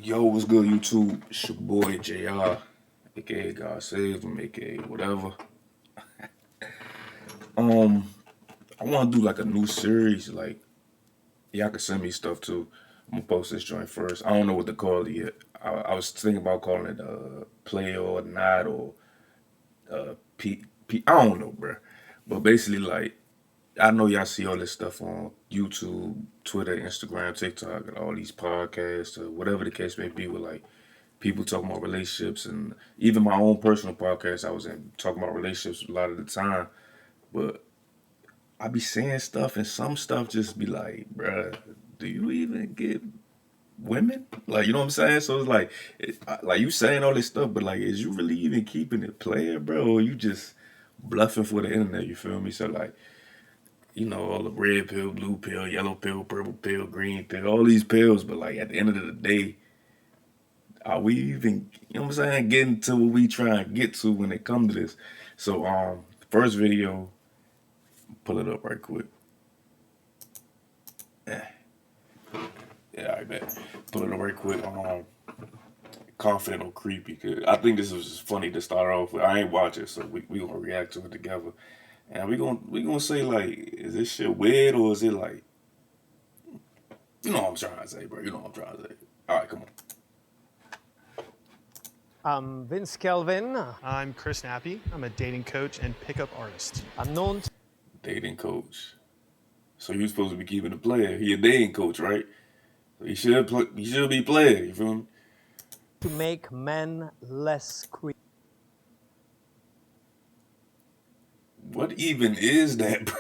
Yo, what's good, YouTube? It's your boy JR, aka God Save Him, aka whatever. Um, I want to do like a new series. Like, y'all can send me stuff too. I'm gonna post this joint first. I don't know what to call it yet. I was thinking about calling it Playa or Not or P. I don't know, bruh. But basically, like, I know y'all see all this stuff on YouTube, Twitter, Instagram, TikTok, and all these podcasts or whatever the case may be with like people talking about relationships and even my own personal podcast I was in talking about relationships a lot of the time. But I be saying stuff and some stuff just be like, bruh, do you even get women? Like, you know what I'm saying? So it's like, like you saying all this stuff, but like, is you really even keeping it playing, bro? Or you just bluffing for the internet? You feel me? So like, all the red pill, blue pill, yellow pill, purple pill, green pill, all these pills, but like at the end of the day, are we even, what I'm saying, getting to what we trying to get to when it comes to this? So, first video, pull it up right quick. Yeah, yeah, I bet. Pull it up right quick. Confident or creepy? Cause I think this was just funny to start off with. I ain't watch it, so we gonna react to it together, and we gonna say like, is this shit weird or is it like, you know what I'm trying to say, bro? You know what I'm trying to say. All right, come on. I'm Vince Kelvin. I'm Chris Nappy. I'm a dating coach and pickup artist. I'm known Dating coach. So you supposed to be keeping the player. He a dating coach, right? So he should play. He should be playing. You feel me? to make men less creepy. What even is that, bro?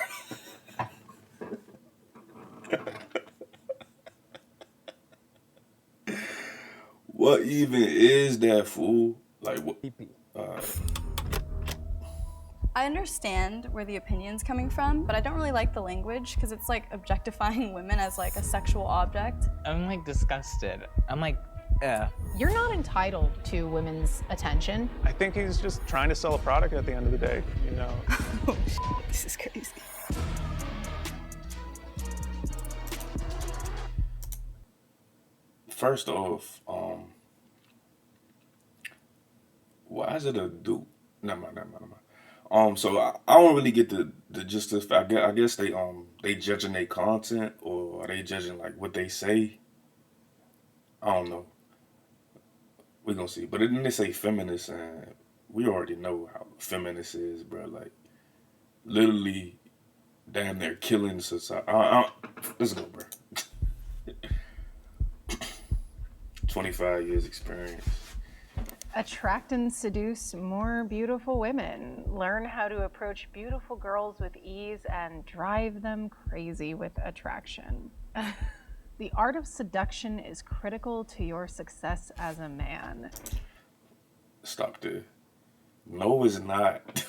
What even is that, fool? Like what? I understand where the opinion's coming from, but I don't really like the language because it's like objectifying women as like a sexual object. I'm like disgusted. I'm like, You're not entitled to women's attention. I think he's just trying to sell a product at the end of the day, you know. This is crazy. First off, why is it a dude? Never mind, never mind, never mind. So I don't really get the gist of. I guess they judging their content or are they judging like what they say? I don't know. We gonna see. But then they say feminist, and we already know how feminist is, bro. Like literally, damn, they're killing society. Let's go, bro. 25 years experience. Attract and seduce more beautiful women. Learn how to approach beautiful girls with ease and drive them crazy with attraction. The art of seduction is critical to your success as a man. Stop there. No, it's not.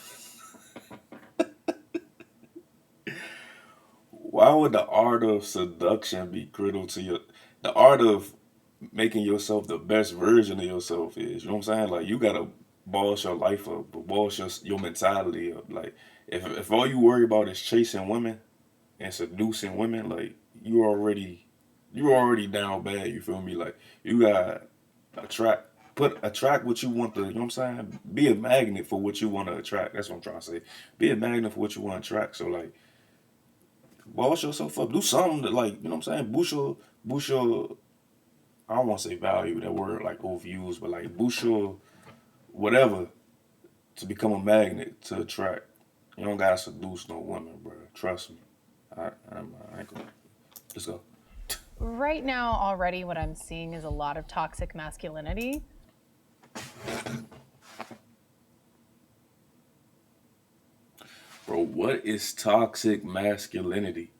Why would the art of seduction be critical to the art of making yourself the best version of yourself is? You know what I'm saying? Like you gotta boss your life up, but boss your mentality up. Like if all you worry about is chasing women and seducing women, like you already down bad. You feel me? Like you got attract what you want to. You know what I'm saying? Be a magnet for what you want to attract. That's what I'm trying to say. Be a magnet for what you want to attract. So like boss yourself up. Do something that like, you know what I'm saying? Boost your I don't want to say value, that word like overused, but like boost your whatever to become a magnet to attract. You don't gotta seduce no woman, bro. Trust me. I ain't gonna. Let's go. Right now, already what I'm seeing is a lot of toxic masculinity. Bro, what is toxic masculinity?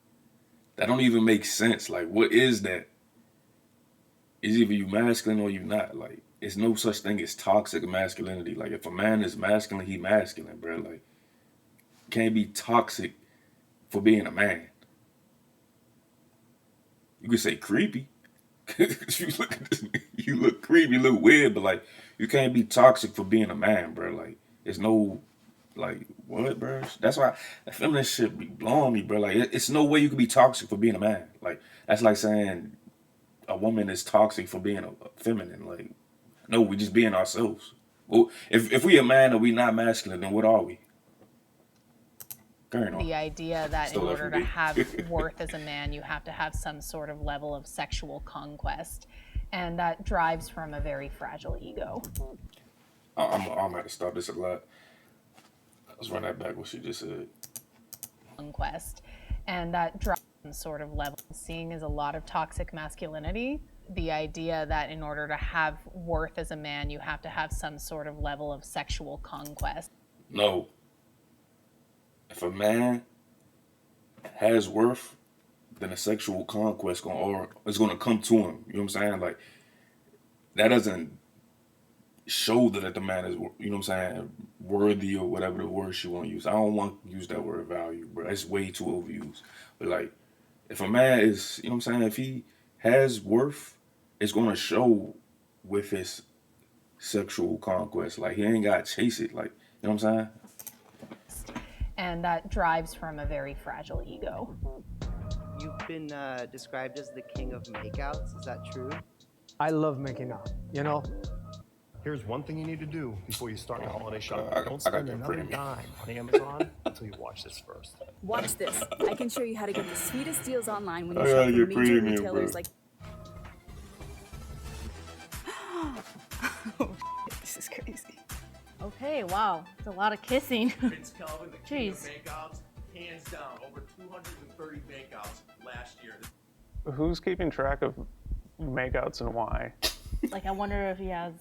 That don't even make sense. Like, what is that? Is either you masculine or you not. Like, it's no such thing as toxic masculinity. Like, if a man is masculine, he masculine, bro. Like, can't be toxic for being a man. You could say creepy. You look at this, you look creepy, you look weird, but like, you can't be toxic for being a man, bro. Like, it's no, like, what, bro? That's why the feminist shit be blowing me, bro. Like, it's no way you can be toxic for being a man. Like, that's like saying a woman is toxic for being a feminine. Like, no, we just being ourselves. Well, if we a man and we not masculine, then what are we? Carrying on. The idea that Stole in that order from to me. have worth as a man, you have to have some sort of level of sexual conquest. And that drives from a very fragile ego. I'm at to stop this a lot. Let's run that back what she just said. Conquest. And that drives some sort of level. Seeing is a lot of toxic masculinity. The idea that in order to have worth as a man, you have to have some sort of level of sexual conquest. No. If a man has worth, then a sexual conquest is gonna come to him. You know what I'm saying? Like, that doesn't show that the man is, you know what I'm saying, worthy or whatever the word she want to use. I don't want to use that word value, bro. It's way too overused. But like, if a man is, you know what I'm saying, if he has worth, it's gonna show with his sexual conquest. Like, he ain't gotta chase it. Like, you know what I'm saying? And that drives from a very fragile ego. You've been described as the king of makeouts. Is that true? I love making out, you know? Here's one thing you need to do before you start your holiday shopping. I got Don't spend that another premium. dime on Amazon until you watch this first. Watch this. I can show you how to get the sweetest deals online when you I shop gotta from get major premium, retailers bro. like. This is crazy. Okay, wow. It's a lot of kissing. Prince Calvin, the king of Jeez. makeouts, hands down, over 230 makeouts last year. Who's keeping track of makeouts and why? Like, I wonder if he has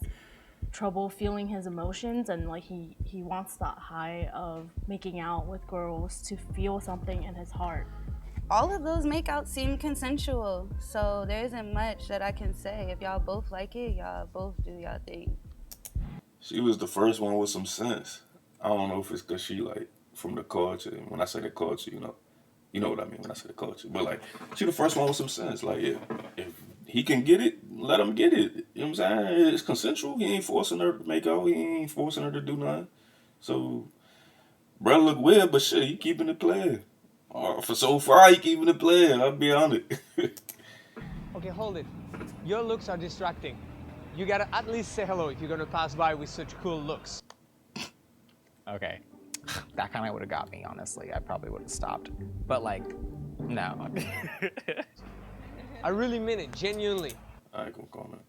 trouble feeling his emotions and like he wants that high of making out with girls to feel something in his heart. All of those makeouts seem consensual, so there isn't much that I can say. If y'all both like it, y'all both do y'all thing. She was the first one with some sense. I don't know if it's because she, like, from the culture. And when I say the culture, you know what I mean when I say the culture. But, like, she the first one with some sense. Like, if he can get it, let him get it. You know what I'm saying? It's consensual. He ain't forcing her to make out. He ain't forcing her to do nothing. So, brother look weird, but shit, he keeping it playing. For so far, he keeping it playing. I'll be honest. Okay, hold it. Your looks are distracting. You gotta at least say hello if you're gonna pass by with such cool looks. Okay. That kind of would have got me, honestly. I probably would have stopped. But, like, no. I really mean it, genuinely. I ain't gonna comment.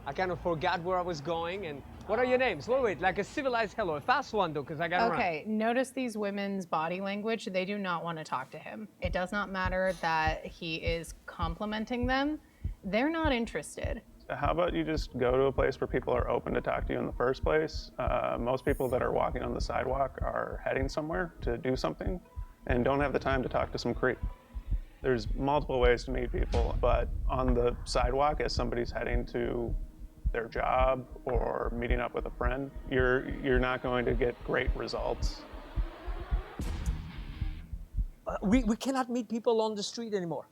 I kind of forgot where I was going and what are your names? Wait, like a civilized hello. A fast one, though, because I gotta run. Okay, notice these women's body language. They do not want to talk to him. It does not matter that he is complimenting them. They're not interested. How about you just go to a place where people are open to talk to you in the first place? Most people that are walking on the sidewalk are heading somewhere to do something and don't have the time to talk to some creep. There's multiple ways to meet people, but on the sidewalk, as somebody's heading to their job or meeting up with a friend, you're not going to get great results. We cannot meet people on the street anymore.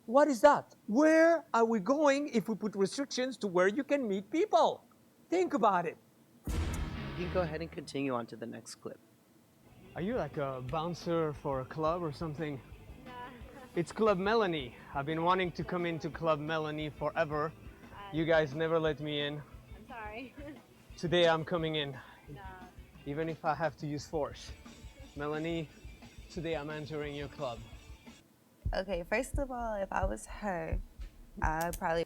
What is that? Where are we going if we put restrictions to where you can meet people? Think about it. You can go ahead and continue on to the next clip. Are you like a bouncer for a club or something? It's Club Melanie. I've been wanting to come into Club Melanie forever. You guys never let me in. I'm sorry. Today I'm coming in. Even if I have to use force. Melanie, today I'm entering your club. Okay, first of all, if I was her, I'd probably...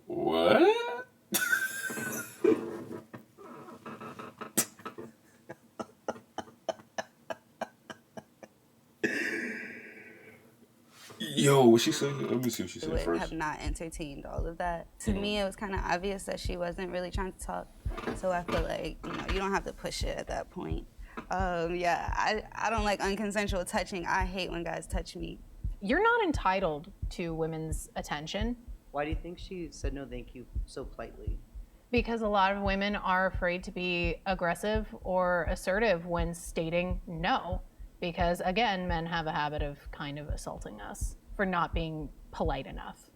What? Yo, what she said? Let me see what she said would first. have not entertained all of that. To me, it was kind of obvious that she wasn't really trying to talk. So I feel like, you don't have to push it at that point. I don't like unconsensual touching. I hate when guys touch me. You're not entitled to women's attention. Why do you think she said no thank you so politely? Because a lot of women are afraid to be aggressive or assertive when stating no. Because again, men have a habit of kind of assaulting us for not being polite enough.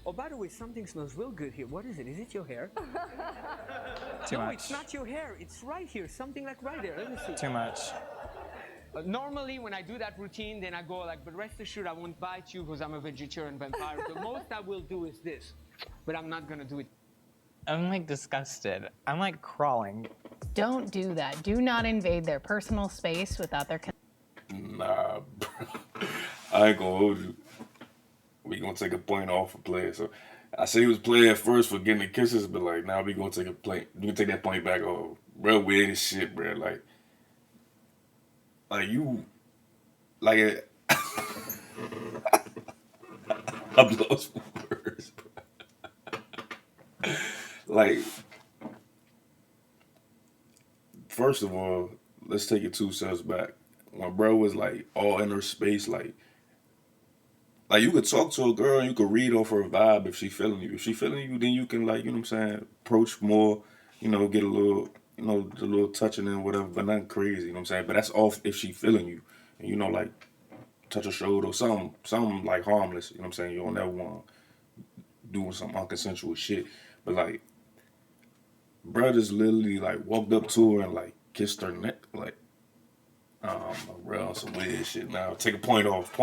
Oh, by the way, something smells real good here. What is it? Is it your hair? Too no, much. it's not your hair. It's right here. Something like right there. Let me see. Too much. Normally, when I do that routine, then I go like, but rest assured, I won't bite you because I'm a vegetarian vampire. The most I will do is this, but I'm not gonna do it. I'm like disgusted. I'm like crawling. Don't do that. Do not invade their personal space without their consent. Nah, bro. I ain't gonna hold you. We gonna take a point off for Playa. So I say he was Playa first for getting the kisses, but like now we gonna take a point. We gonna take that point back off. Bro, weird as shit, bro. Like you, like I'm lost for words, bro. Like, first of all, let's take it 2 steps back. When bro was like all in her space, like you could talk to a girl and you could read off her vibe if she feeling you. If she feeling you, then you can like, you know what I'm saying, approach more, you know, get a little, you know, the little touching and whatever, but nothing crazy, you know what I'm saying? But that's off if she feeling you. And you know, like touch her shoulder or something like harmless, you know what I'm saying? You don't never want doing some unconsensual shit. But like brothers literally like walked up to her and like kissed her neck, like bro, some weird shit. Now take a point off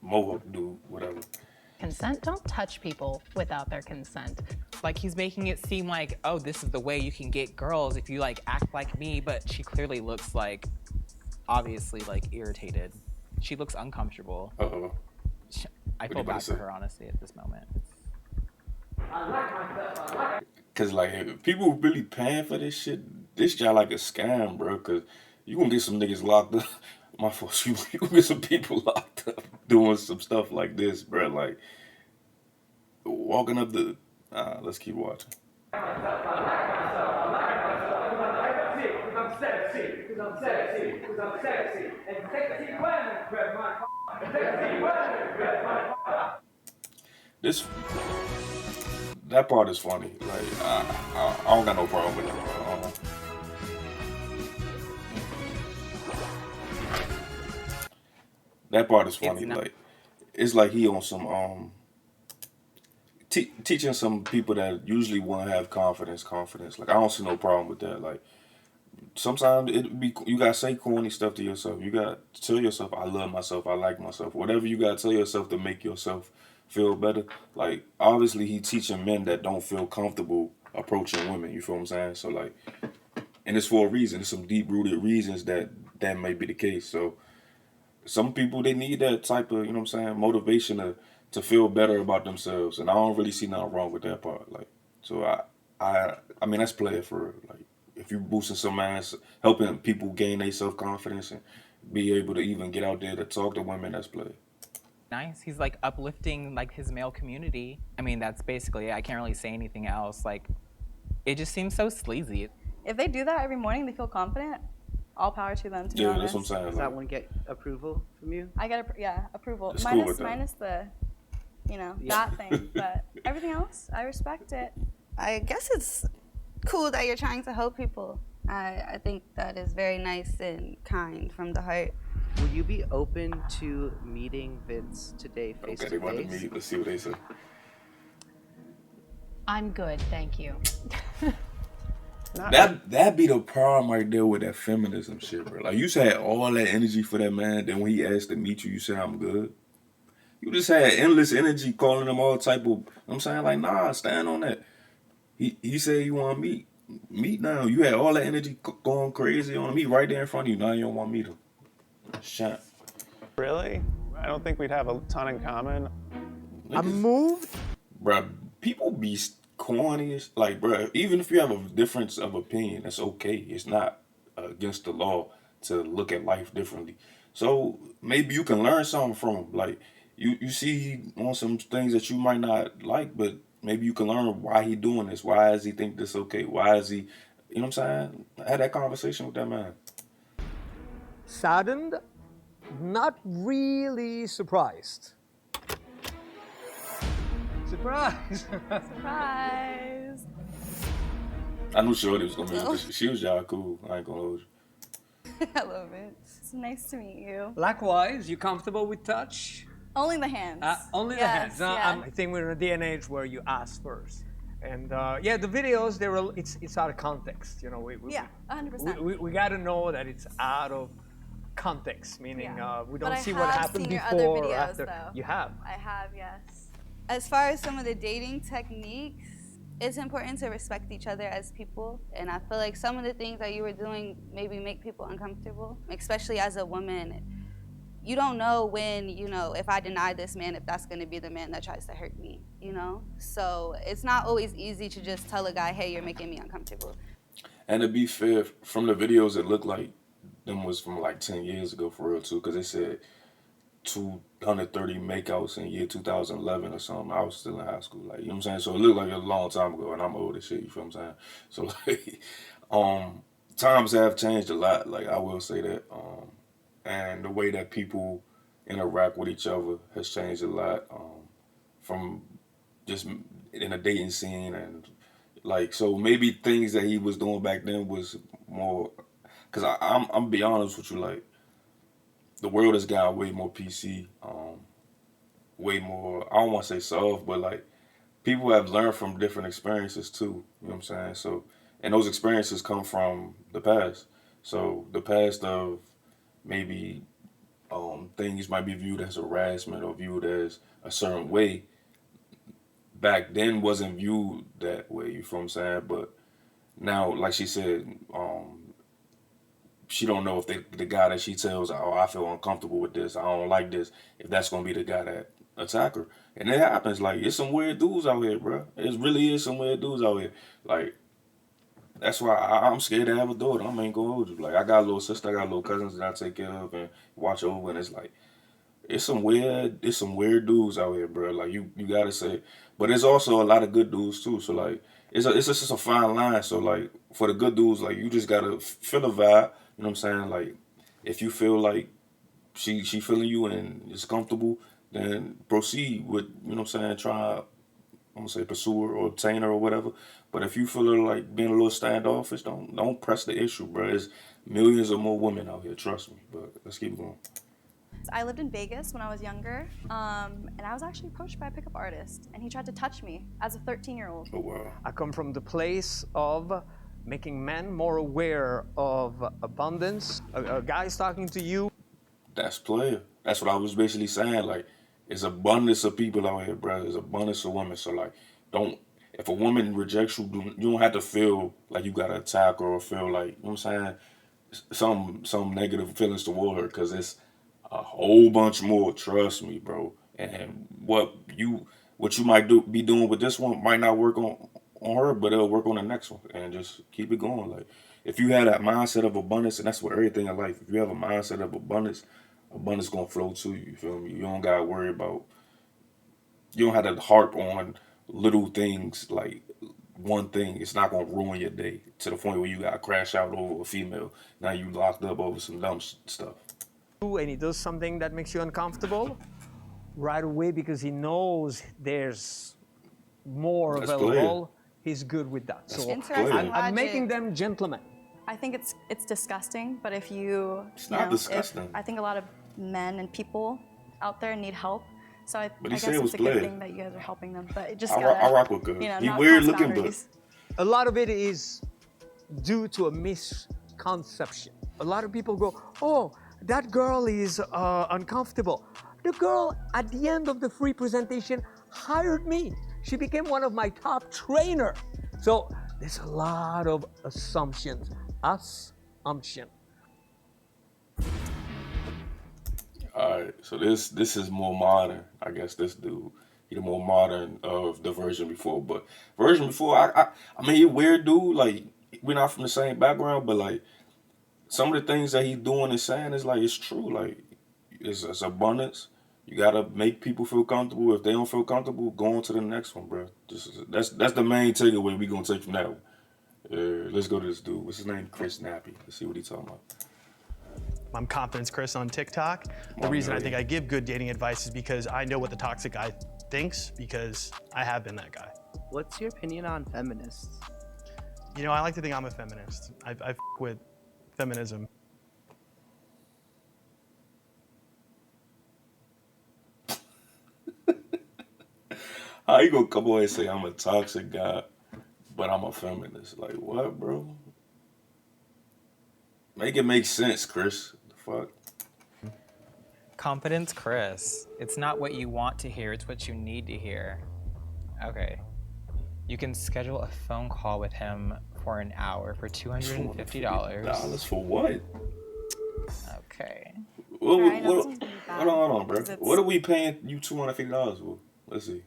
Mohawk dude, whatever. Consent? Don't touch people without their consent. Like he's making it seem like, oh, this is the way you can get girls if you like act like me, but she clearly looks like, obviously like irritated. She looks uncomfortable. I feel bad for her honestly at this moment. Cause like if people really paying for this shit, this y'all like a scam, bro. Cause you gonna get some niggas locked up. My fault. You gonna get some people locked up doing some stuff like this, bro. Like walking up the. Let's keep watching. That part is funny. Like I don't got no problem with it. That part is funny. Like it's like he on some teaching some people that usually want to have confidence. Like I don't see no problem with that. Like sometimes you gotta say corny stuff to yourself. You gotta tell yourself, I love myself, I like myself. Whatever you gotta tell yourself to make yourself feel better. Like obviously he teaching men that don't feel comfortable approaching women. You feel what I'm saying? So like, and it's for a reason. There's some deep rooted reasons that may be the case. So some people they need that type of, you know what I'm saying, motivation to feel better about themselves. And I don't really see nothing wrong with that part. Like so I mean that's Playa for real. Like if you boosting some ass, helping people gain their self-confidence and be able to even get out there to talk to women, that's Playa. Nice. He's like uplifting like his male community. I mean, that's basically, I can't really say anything else. Like, it just seems so sleazy. If they do that every morning, they feel confident. All power to them, to be honest. That's what I'm saying. Does that one get approval from you? I get, approval. It's cool with that. Minus the, that thing. But everything else, I respect it. I guess it's cool that you're trying to help people. I think that is very nice and kind from the heart. Will you be open to meeting Vince today face to face? Okay, they want to meet. Let's see what they say. I'm good, thank you. That be the problem right there with that feminism shit, bro. Like you just had all that energy for that man, then when he asked to meet you, you said I'm good. You just had endless energy calling him all type of. I'm saying like, nah, stand on that. He said he want to meet. Meet now. You had all that energy going crazy on him. He right there in front of you. Now you don't want to meet him. Shut. Really? I don't think we'd have a ton in common. I'm moved. Bruh, people be corny. Like, bruh, even if you have a difference of opinion, that's okay. It's not against the law to look at life differently. So maybe you can learn something from him. Like, you see on some things that you might not like, but maybe you can learn why he doing this. Why does he think this okay? Why is he, you know what I'm saying? Have that conversation with that man. Saddened, not really surprised. Surprise! Surprise! I knew Shorty was gonna be with this. She was y'all cool. I ain't gonna hold you. I love it. It's nice to meet you. Likewise, you comfortable with touch? Only the hands. Only the hands. I think we're in a day and age where you ask first. And yeah, the videos, it's out of context. You know, 100%. We got to know that it's out of context, meaning we But don't I see what have happened seen your before other or videos, after. though. You have. I have, yes. As far as some of the dating techniques, it's important to respect each other as people. And I feel like some of the things that you were doing maybe make people uncomfortable, especially as a woman. You don't know when, if I deny this man, if that's gonna be the man that tries to hurt me, So it's not always easy to just tell a guy, hey, you're making me uncomfortable. And to be fair, from the videos, it looked like them was from like 10 years ago for real too, because they said 230 makeouts in year 2011 or something. I was still in high school, like, you know what I'm saying? So it looked like a long time ago, and I'm old as shit, you feel what I'm saying? So like, times have changed a lot, like I will say that. And the way that people interact with each other has changed a lot, from just in a dating scene, and like, so maybe things that he was doing back then was more, because I'm be honest with you, like, the world has got way more PC, way more, I don't want to say soft, but like, people have learned from different experiences too, you know what I'm saying? So, and those experiences come from the past. So the past of maybe things might be viewed as harassment or viewed as a certain way, back then wasn't viewed that way, you feel what I'm saying? But now, like she said, she don't know if the guy that she tells, oh, I feel uncomfortable with this, I don't like this, if that's gonna be the guy that attack her. And it happens. Like, it's some weird dudes out here, bro. It really is some weird dudes out here. Like, that's why I'm scared to have a daughter. I ain't gonna hold you. Like, I got a little sister, I got little cousins that I take care of and watch over, and it's like, it's some weird dudes out here, bro. Like, you gotta say, but there's also a lot of good dudes too. So like, it's just a fine line. So like, for the good dudes, like, you just gotta feel a vibe. You know what I'm saying? Like, if you feel like she feeling you and it's comfortable, then proceed with, you know what I'm saying, try, I'm gonna say, pursue her or obtain her or whatever. But if you feel her like being a little standoffish, don't press the issue, bro. There's millions of more women out here, trust me. But let's keep going. I lived in Vegas when I was younger, and I was actually approached by a pickup artist, and he tried to touch me as a 13-year-old. Oh, wow. I come from the place of making men more aware of abundance. A guy's talking to you. That's Playa. That's what I was basically saying. Like, it's abundance of people out here, bro. There's abundance of women. So like, if a woman rejects you, you don't have to feel like you gotta attack her or feel like, you know what I'm saying, some negative feelings toward her, because it's a whole bunch more. Trust me, bro. And what you might be doing with this one might not work on her, but it'll work on the next one, and just keep it going. Like, if you have that mindset of abundance, and that's what everything in life, if you have a mindset of abundance gonna flow to you. You feel me? You don't gotta worry about. You don't have to harp on little things, like one thing. It's not gonna ruin your day to the point where you gotta crash out over a female. Now you locked up over some dumb stuff. And he does something that makes you uncomfortable right away because he knows there's more That's available. He's good with that. That's So Playa. I'm making them gentlemen. I think it's disgusting, but if you, It's not disgusting. I think a lot of men and people out there need help. So I But he guess said it was it's a good Playa. thing that you guys are helping them. But it just I gotta, rock with good. He not weird cross looking, but boundaries. A lot of it is due to a misconception. A lot of people go, oh, that girl is uncomfortable. The girl at the end of the free presentation hired me. She became one of my top trainers. So there's a lot of assumptions. Assumption. all right. So this is more modern. I guess this dude, he the more modern of the version before. But version before, I mean, he a weird dude. Like, we're not from the same background, but like, some of the things that he's doing and saying is like, it's true. Like, it's abundance. You gotta make people feel comfortable. If they don't feel comfortable, go on to the next one, bro. That's the main takeaway we gonna take from that one. Let's go to this dude. What's his name? Chris Nappy. Let's see what he's talking about. I'm Confidence Chris on TikTok. The reason I think I give good dating advice is because I know what the toxic guy thinks, because I have been that guy. What's your opinion on feminists? You know, I like to think I'm a feminist. I f with feminism. How you gonna come away and say I'm a toxic guy, but I'm a feminist? Like, what, bro? Make it make sense, Chris. The Fuck. Confidence Chris. It's not what you want to hear, it's what you need to hear. Okay. You can schedule a phone call with him for an hour for $250. $250 for what? Okay. Hold on, bro. What are we paying you $250 for? Let's see.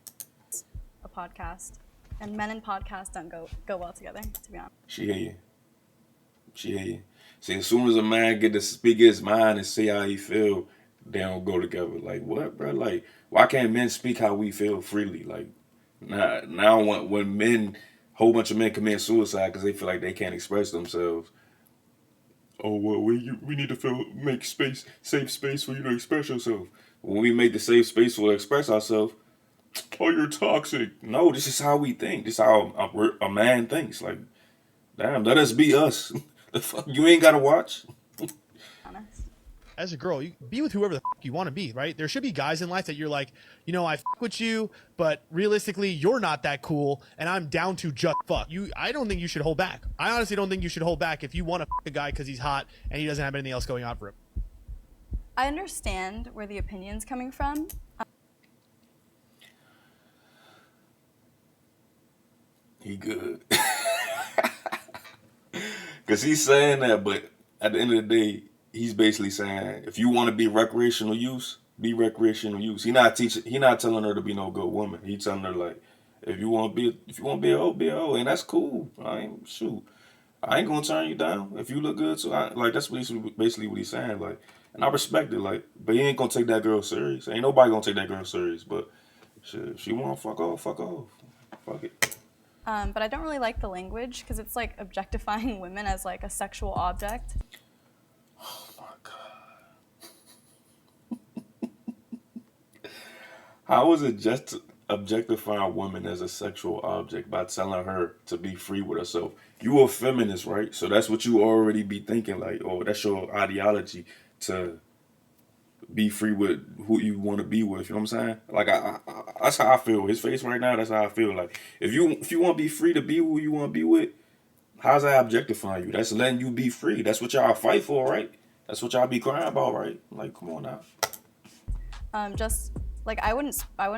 A podcast. And men and podcasts don't go well together, to be honest. She hear you. See, as soon as a man get to speak his mind and say how he feel, they don't go together. Like, what, bro? Like, why can't men speak how we feel freely? Like, now when whole bunch of men commit suicide because they feel like they can't express themselves. Oh, well, we need to make safe space for you to express yourself. When we make the safe space for to express ourselves, oh, you're toxic. No, this is how we think. This is how a man thinks. Like, damn, let us be us. The fuck, you ain't gotta watch. As a girl, you be with whoever the fuck you want to be, right? There should be guys in life that you're like, you know, I fuck with you, but realistically, you're not that cool, and I'm down to just fuck. I don't think you should hold back. I honestly don't think you should hold back if you want to fuck a guy because he's hot and he doesn't have anything else going on for him. I understand where the opinion's coming from. He good. Because he's saying that, but at the end of the day, he's basically saying, if you want to be recreational use, be recreational use. He not telling her to be no good woman. He telling her, like, if you want to be a hoe, be a hoe, and that's cool. I ain't gonna turn you down if you look good too. That's basically what he's saying. Like, and I respect it. Like, but he ain't gonna take that girl serious. Ain't nobody gonna take that girl serious. But shit, if she want to fuck off, fuck off. Fuck it. But I don't really like the language because it's like objectifying women as like a sexual object. Oh my God. How is it just objectifying a woman as a sexual object by telling her to be free with herself? You a feminist, right? So that's what you already be thinking, like, oh, that's your ideology to be free with who you want to be with. You know what I'm saying? Like, I that's how I feel. His face right now, that's how I feel. Like, if you want to be free to be who you want to be with, how's that objectifying you? That's letting you be free. That's what y'all fight for, right? That's what y'all be crying about, right? Like, come on now. Just like I wouldn't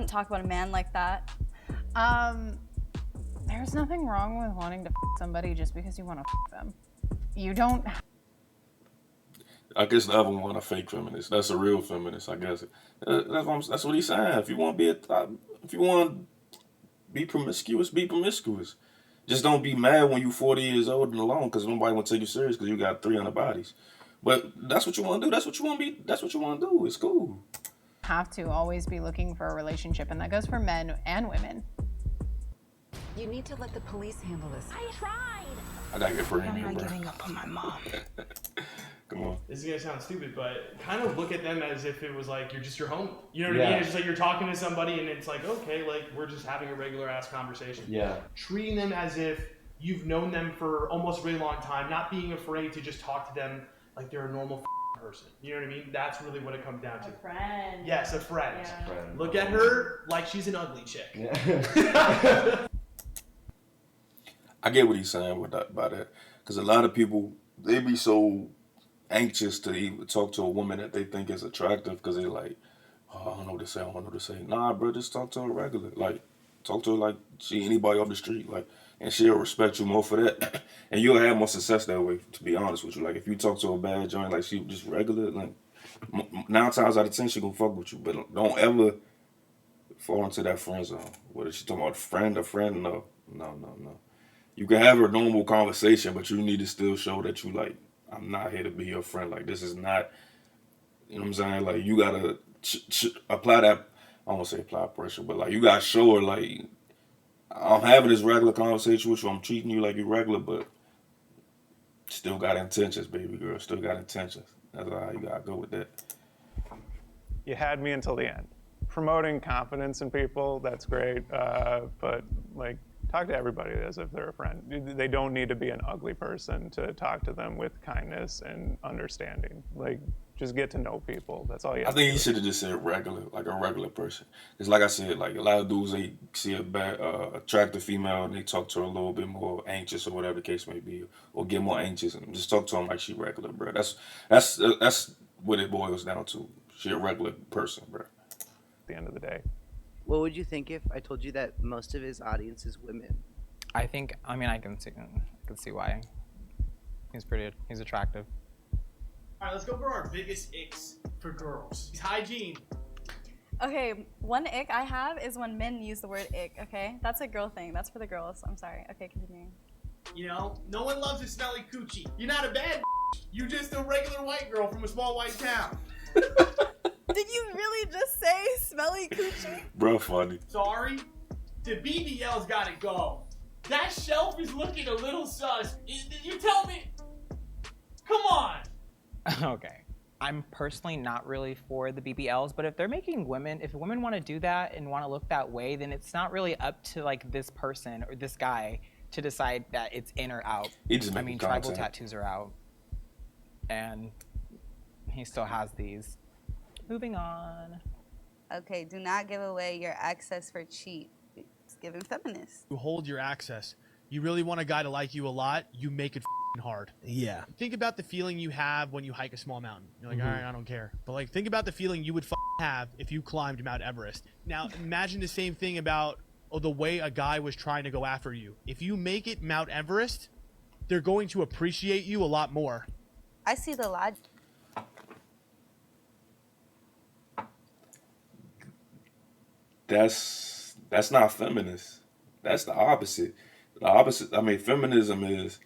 talk about a man like that. There's nothing wrong with wanting to somebody just because you want to them. You don't. I guess the other one a fake feminist. That's a real feminist, I guess. That's what he's saying. If you want to be promiscuous, be promiscuous. Just don't be mad when you 40 years old and alone because nobody want to take you serious because you got 300 bodies. But that's what you want to do. That's what you want to be. That's what you want to do. It's cool. Have to always be looking for a relationship, and that goes for men and women. You need to let the police handle this. I tried. I gotta get brain I'm here, not bro. giving up on my mom. Come on. This is gonna sound stupid, but kind of look at them as if it was like you're just your home. You know what I Yeah. mean? It's just like you're talking to somebody and it's like, okay, like we're just having a regular ass conversation. Yeah. Treating them as if you've known them for almost a really long time, not being afraid to just talk to them like they're a normal person. You know what I mean? That's really what it comes down to. A friend. Yes, a friend. Yeah. Friend. Look at her like she's an ugly chick. Yeah. I get what he's saying with that, by that, because a lot of people, they be so anxious to even talk to a woman that they think is attractive because they're like, oh, I don't know what to say, I don't know what to say. Nah, bro, just talk to her regular. Like, talk to her like she anybody off the street, like, and she'll respect you more for that, and you'll have more success that way. To be honest with you, like if you talk to a bad joint like she just regular, like 9 times out of 10 she gonna fuck with you, but don't ever fall into that friend zone. Whether she talking about a friend, no. You can have a normal conversation, but you need to still show that you like, I'm not here to be your friend. Like, this is not, you know what I'm saying? Like, you gotta apply that, I don't want to say apply pressure, but like, you gotta show her, like, I'm having this regular conversation with you, I'm treating you like you're regular, but still got intentions, baby girl. Still got intentions. That's how you gotta go with that. You had me until the end. Promoting confidence in people, that's great, but like, talk to everybody as if they're a friend. They don't need to be an ugly person to talk to them with kindness and understanding. Like, just get to know people. That's all you I have think to he do. should have just said regular, like a regular person. It's like I said, like a lot of dudes, they see a bad, attractive female and they talk to her a little bit more anxious or whatever the case may be, or get more anxious and just talk to them like she regular, bro. That's what it boils down to. She a regular person, bro. At the end of the day. What would you think if I told you that most of his audience is women? I can see why. He's attractive. All right, let's go for our biggest icks for girls. Hygiene. Okay, one ick I have is when men use the word ick, okay? That's a girl thing. That's for the girls. I'm sorry. Okay, continuing. You know, no one loves a smelly coochie. You're not a bad you just a regular white girl from a small white town. Did you really just say smelly coochie? Bro, funny. Sorry? The BBL's gotta go. That shelf is looking a little sus. Did you tell me? Come on. Okay. I'm personally not really for the BBLs, but if they're making if women want to do that and want to look that way, then it's not really up to like this person or this guy to decide that it's in or out. I mean, tribal tattoos are out, and he still has these. Moving on. Okay, do not give away your access for cheap. It's given feminist. You hold your access. You really want a guy to like you a lot, you make it hard. Yeah. Think about the feeling you have when you hike a small mountain. You're like, all right, I don't care. But like, think about the feeling you would have if you climbed Mount Everest. Now, imagine the same thing about the way a guy was trying to go after you. If you make it Mount Everest, they're going to appreciate you a lot more. I see the logic. That's not feminist. That's the opposite. The opposite. I mean, feminism is,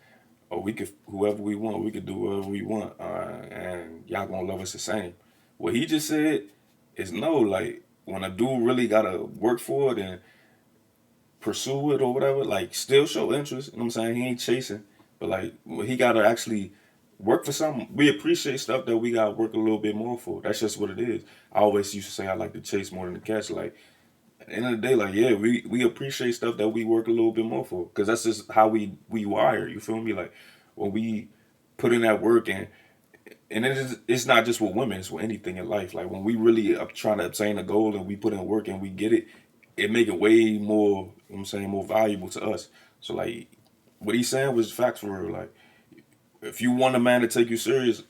we could whoever we want, we could do whatever we want, and y'all gonna love us the same. What he just said is no. Like when a dude really gotta work for it and pursue it or whatever, like still show interest. You know what I'm saying? He ain't chasing, but like when he gotta actually work for something. We appreciate stuff that we gotta work a little bit more for. That's just what it is. I always used to say I like to chase more than to catch. Like. At the end of the day, like, yeah, we appreciate stuff that we work a little bit more for. Because that's just how we wire, you feel me? Like, when we put in that work, and it's not just with women, it's with anything in life. Like, when we really are trying to obtain a goal and we put in work and we get it, it make it way more, you know what I'm saying, more valuable to us. So, like, what he's saying was facts for real. Like, if you want a man to take you serious,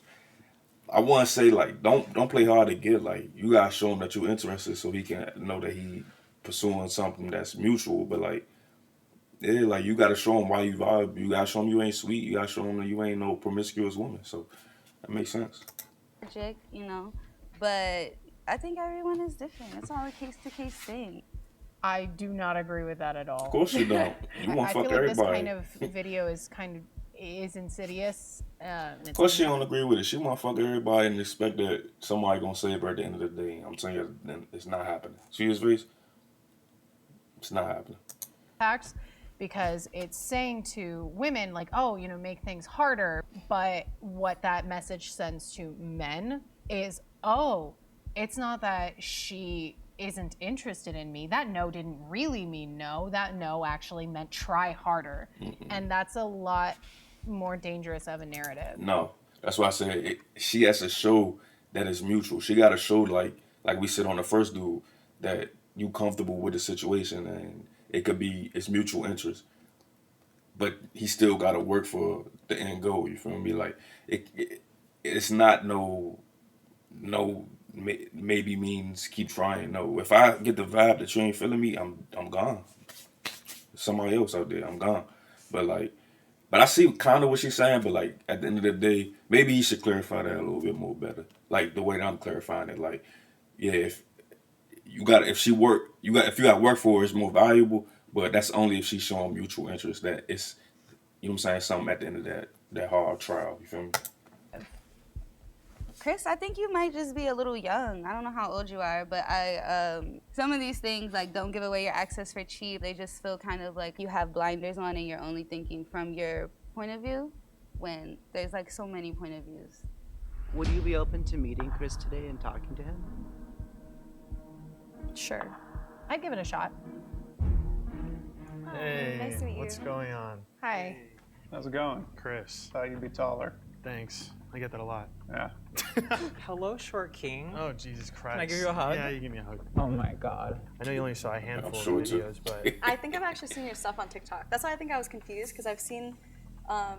I want to say, like, don't play hard to get. Like, you got to show him that you're interested so he can know that he pursuing something that's mutual. But like, yeah, like you gotta show him why you vibe. You gotta show him you ain't sweet. You gotta show him that you ain't no promiscuous woman. So that makes sense. Logic, you know, but I think everyone is different. It's all a case to case thing. I do not agree with that at all. Of course you don't. You want to fuck feel like everybody. This kind of video is insidious. Of course she don't agree with it. She want to fuck everybody and expect that somebody gonna save her at the end of the day. I'm telling you, it's not happening. See his face? It's not happening. Facts, because it's saying to women like, oh, you know, make things harder. But what that message sends to men is, oh, it's not that she isn't interested in me. That no didn't really mean no. That no actually meant try harder. And that's a lot more dangerous of a narrative. No, that's why I said she has to show that it's mutual. She got to show like we said on the first dude that you comfortable with the situation and it's mutual interest. But he still got to work for the end goal. You feel me? Like it's not no maybe means keep trying. No, if I get the vibe that you ain't feeling me, I'm gone. Somebody else out there, I'm gone. But I see kind of what she's saying. But like at the end of the day, maybe you should clarify that a little bit more better. Like the way that I'm clarifying it. Like, yeah, if you got work for her, it's more valuable. But that's only if she's showing mutual interest. That it's, you know what I'm saying, something at the end of that hard trial. You feel me? Chris, I think you might just be a little young. I don't know how old you are, but some of these things, like don't give away your access for cheap, they just feel kind of like you have blinders on and you're only thinking from your point of view when there's like so many point of views. Would you be open to meeting Chris today and talking to him? Sure. I'd give it a shot. Hey, nice to meet you. what's going on? Hi. How's it going? Chris. Thought you'd be taller. Thanks. I get that a lot. Yeah. Hello, short king. Oh, Jesus Christ. Can I give you a hug? Yeah, you give me a hug. Oh my God. I know you only saw a handful of sure videos, but I think I've actually seen your stuff on TikTok. That's why I think I was confused, because I've seen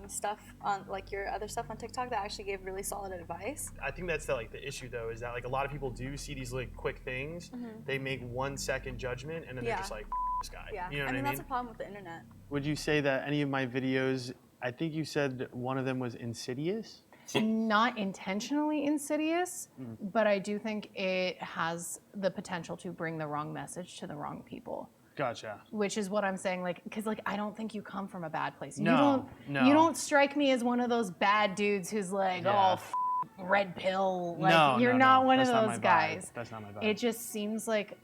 stuff on like your other stuff on TikTok that actually gave really solid advice. I think that's the issue though, is that like a lot of people do see these like quick things. They make 1 second judgment and then they're just like, this guy. Yeah, You know what I mean I mean? that's a problem with the internet. Would you say that any of my videos, I think you said one of them was insidious? Not intentionally insidious, but I do think it has the potential to bring the wrong message to the wrong people. Gotcha. Which is what I'm saying, like, because like I don't think you come from a bad place. No, you don't strike me as one of those bad dudes who's like, red pill. Like you're not one of those guys. That's not my vibe. It just seems like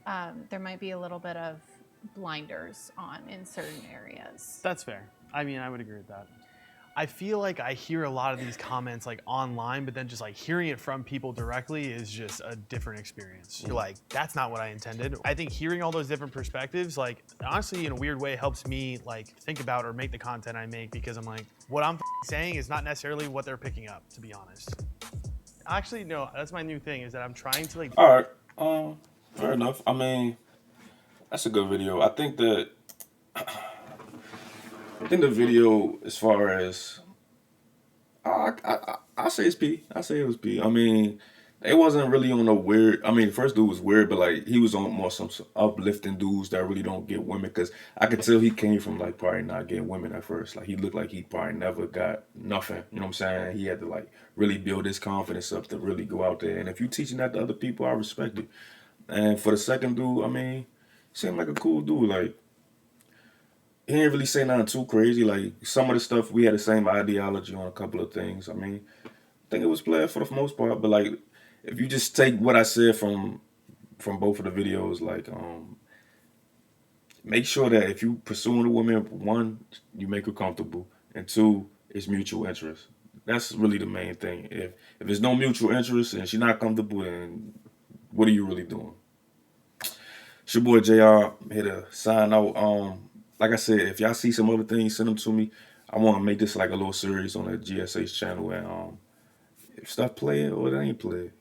there might be a little bit of blinders on in certain areas. That's fair. I mean, I would agree with that. I feel like I hear a lot of these comments like online, but then just like hearing it from people directly is just a different experience. You're like, that's not what I intended. I think hearing all those different perspectives, like honestly, in a weird way, helps me like think about or make the content I make, because I'm like, what I'm saying is not necessarily what they're picking up, to be honest. Actually, no, that's my new thing, is that I'm trying to like. All right, fair enough. I mean, that's a good video. I think the video, as far as I say it's P. I say it was P. I mean, it wasn't really on no weird. I mean, the first dude was weird, but like he was on more some uplifting dudes that really don't get women. Because I could tell he came from like probably not getting women at first. Like he looked like he probably never got nothing. You know what I'm saying? He had to like really build his confidence up to really go out there. And if you teaching that to other people, I respect it. And for the second dude, I mean, he seemed like a cool dude. Like he didn't really say nothing too crazy. Like some of the stuff, we had the same ideology on a couple of things. I mean, I think it was Playa for the most part. But like, if you just take what I said from both of the videos, like, make sure that if you pursuing a woman, 1, you make her comfortable, and 2, it's mutual interest. That's really the main thing. If there's no mutual interest and she's not comfortable, then what are you really doing? It's your boy JR, here to sign out. Like I said, if y'all see some other things, send them to me. I want to make this like a little series on the GSH channel, and if stuff play or it ain't play.